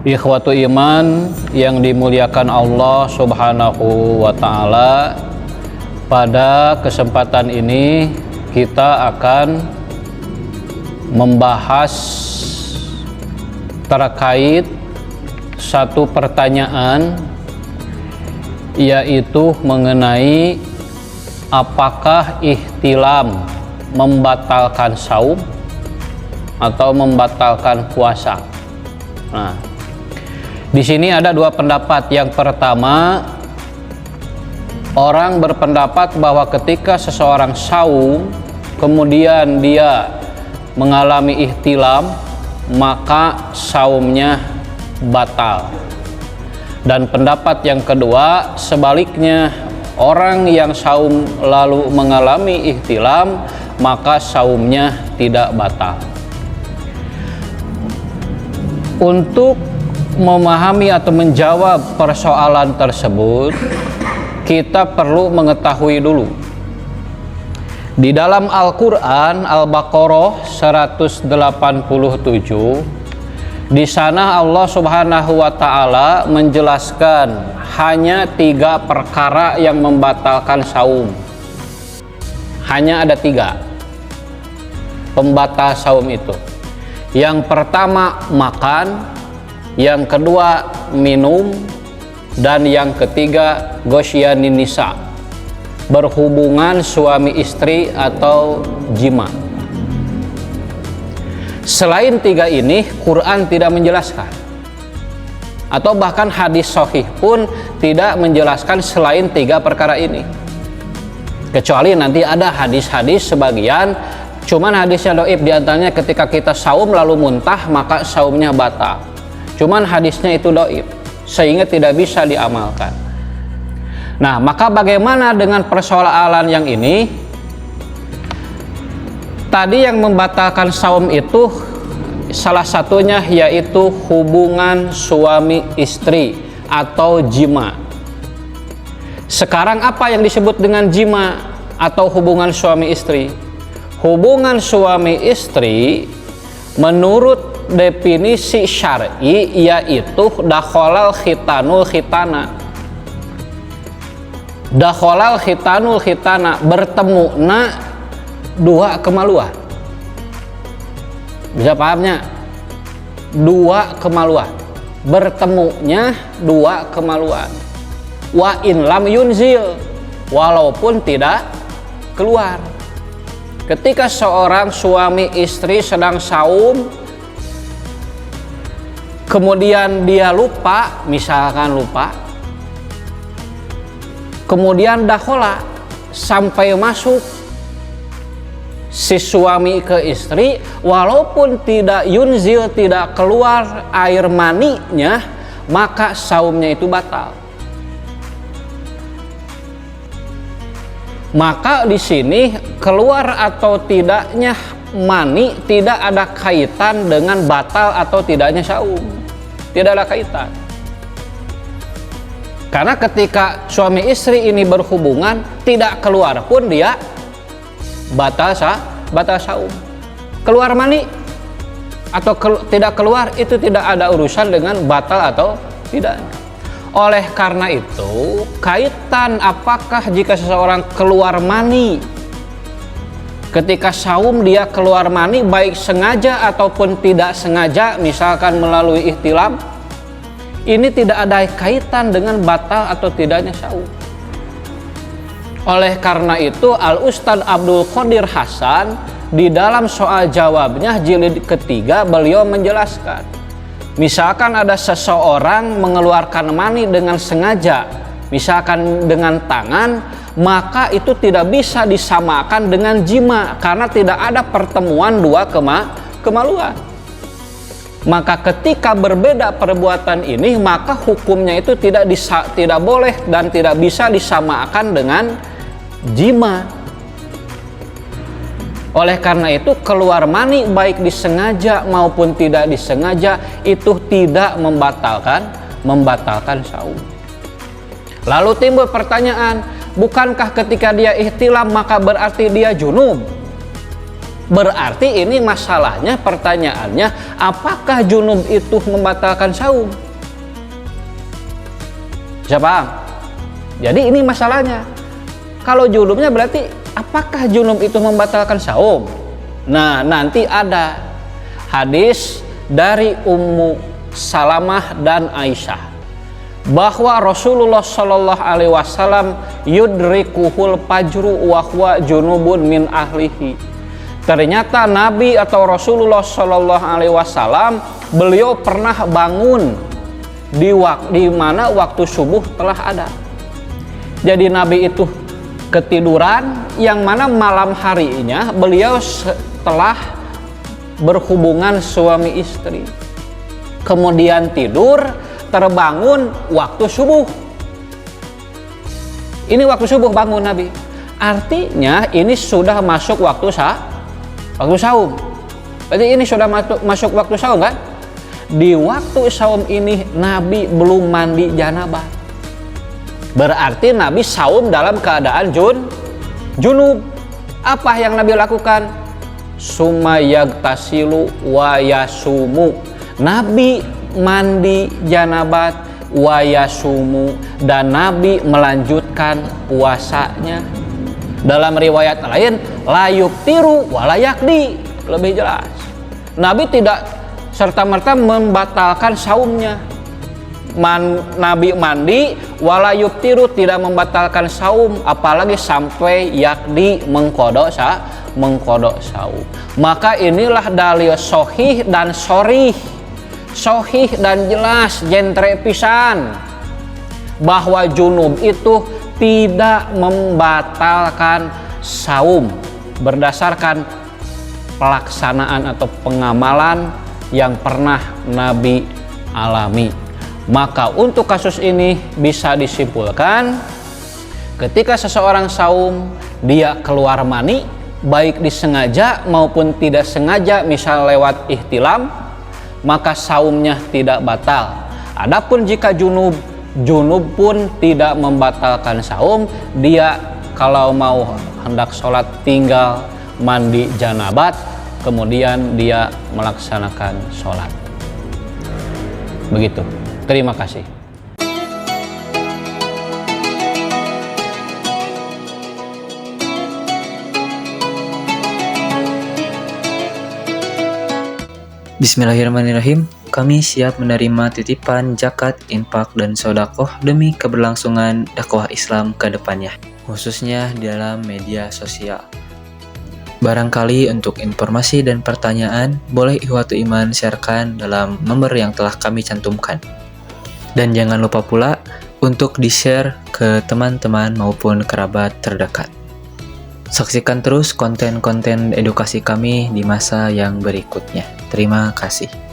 Ikhwatu iman yang dimuliakan Allah Subhanahu wa ta'ala, pada kesempatan ini kita akan membahas terkait satu pertanyaan, yaitu mengenai apakah ihtilam membatalkan saum atau membatalkan puasa. Nah, di sini ada dua pendapat. Yang pertama, orang berpendapat bahwa ketika seseorang saum kemudian dia mengalami ihtilam, maka saumnya batal. Dan pendapat yang kedua, sebaliknya, orang yang saum lalu mengalami ihtilam, maka saumnya tidak batal. Untuk memahami atau menjawab persoalan tersebut, kita perlu mengetahui dulu. Di dalam Al-Quran, Al-Baqarah 187, di sana Allah Subhanahu wa ta'ala menjelaskan hanya 3 perkara yang membatalkan saum. Hanya ada 3 pembatal saum itu. Yang pertama makan, yang kedua minum, dan yang ketiga gosyanin nisa, berhubungan suami istri atau jima. Selain 3 ini, Quran tidak menjelaskan, atau bahkan hadis sahih pun tidak menjelaskan selain 3 perkara ini. Kecuali nanti ada hadis-hadis sebagian, cuman hadisnya dhaif, diantaranya ketika kita saum lalu muntah maka saumnya batal. Cuman hadisnya itu dhaif, sehingga tidak bisa diamalkan. Nah, maka bagaimana dengan persoalan yang ini? Tadi yang membatalkan saum itu salah satunya yaitu hubungan suami istri atau jima. Sekarang apa yang disebut dengan jima atau hubungan suami istri? Hubungan suami istri menurut definisi syar'i yaitu dakhalal khitanul khitana. Dakhalal khitanul khitana, bertemu na 2 kemaluan. Bisa pahamnya? 2 kemaluan. Bertemunya 2 kemaluan. Wa in lam yunzil, walaupun tidak keluar. Ketika seorang suami istri sedang saum, kemudian dia lupa, misalkan lupa, kemudian dakhala, sampai masuk si suami ke istri, walaupun tidak yunzil, tidak keluar air maninya, maka saumnya itu batal. Maka di sini keluar atau tidaknya mani tidak ada kaitan dengan batal atau tidaknya saum. Tidak ada kaitan. Karena ketika suami istri ini berhubungan, tidak keluar pun dia batal saum. Keluar mani atau tidak keluar, itu tidak ada urusan dengan batal atau tidak. Oleh karena itu, kaitan apakah jika seseorang keluar mani ketika saum, dia keluar mani baik sengaja ataupun tidak sengaja, misalkan melalui ihtilam, ini tidak ada kaitan dengan batal atau tidaknya saum. Oleh karena itu, Al-Ustadz Abdul Qadir Hasan di dalam soal jawabnya jilid ketiga, beliau menjelaskan, misalkan ada seseorang mengeluarkan mani dengan sengaja, misalkan dengan tangan, maka itu tidak bisa disamakan dengan jima karena tidak ada pertemuan 2 kemaluan. Maka ketika berbeda perbuatan ini, maka hukumnya itu tidak boleh dan tidak bisa disamakan dengan jima. Oleh karena itu, keluar mani baik disengaja maupun tidak disengaja itu tidak membatalkan saum. Lalu timbul pertanyaan, bukankah ketika dia ihtilam maka berarti dia junub? Berarti ini masalahnya, pertanyaannya, apakah junub itu membatalkan saum? Siapa? Jadi ini masalahnya. Kalau junubnya berarti apakah junub itu membatalkan saum? Nah, nanti ada hadis dari Ummu Salamah dan Aisyah bahwa Rasulullah Shallallahu Alaihi Wasallam yudrikuhul fajru wa huwa junubun min ahlihi. Ternyata Nabi atau Rasulullah Shallallahu Alaihi Wasallam beliau pernah bangun di mana waktu subuh telah ada. Jadi Nabi itu ketiduran, yang mana malam harinya beliau setelah berhubungan suami istri, kemudian tidur, terbangun waktu subuh. Ini waktu subuh bangun Nabi. Artinya ini sudah masuk waktu saum. Berarti ini sudah masuk waktu saum kan? Di waktu saum ini Nabi belum mandi janabah. Berarti Nabi saum dalam keadaan junub. Apa yang Nabi lakukan? Summa yagtasilu wa yasumu. Nabi mandi janabat wa yasumu, dan Nabi melanjutkan puasanya. Dalam riwayat lain, layuk tiru walayakdi, lebih jelas. Nabi tidak serta-merta membatalkan saumnya. Nabi mandi, walayuk tiru, tidak membatalkan saum, apalagi sampai yakdi mengkodok saum. Maka inilah dalil sohih dan sorih, sohih dan jelas, jentre pisan, bahwa junub itu tidak membatalkan saum berdasarkan pelaksanaan atau pengamalan yang pernah Nabi alami. Maka untuk kasus ini bisa disimpulkan, ketika seseorang saum dia keluar mani, baik disengaja maupun tidak sengaja, misal lewat ihtilam, maka saumnya tidak batal. Adapun jika junub pun tidak membatalkan saum. Dia kalau mau hendak sholat tinggal mandi janabat, kemudian dia melaksanakan sholat. Begitu. Terima kasih. Bismillahirrahmanirrahim. Kami siap menerima titipan zakat, infak, dan sedekah demi keberlangsungan dakwah Islam ke depannya, khususnya dalam media sosial. Barangkali untuk informasi dan pertanyaan, boleh Ikhwatu Iman sharekan dalam nomor yang telah kami cantumkan. Dan jangan lupa pula untuk di-share ke teman-teman maupun kerabat terdekat. Saksikan terus konten-konten edukasi kami di masa yang berikutnya. Terima kasih.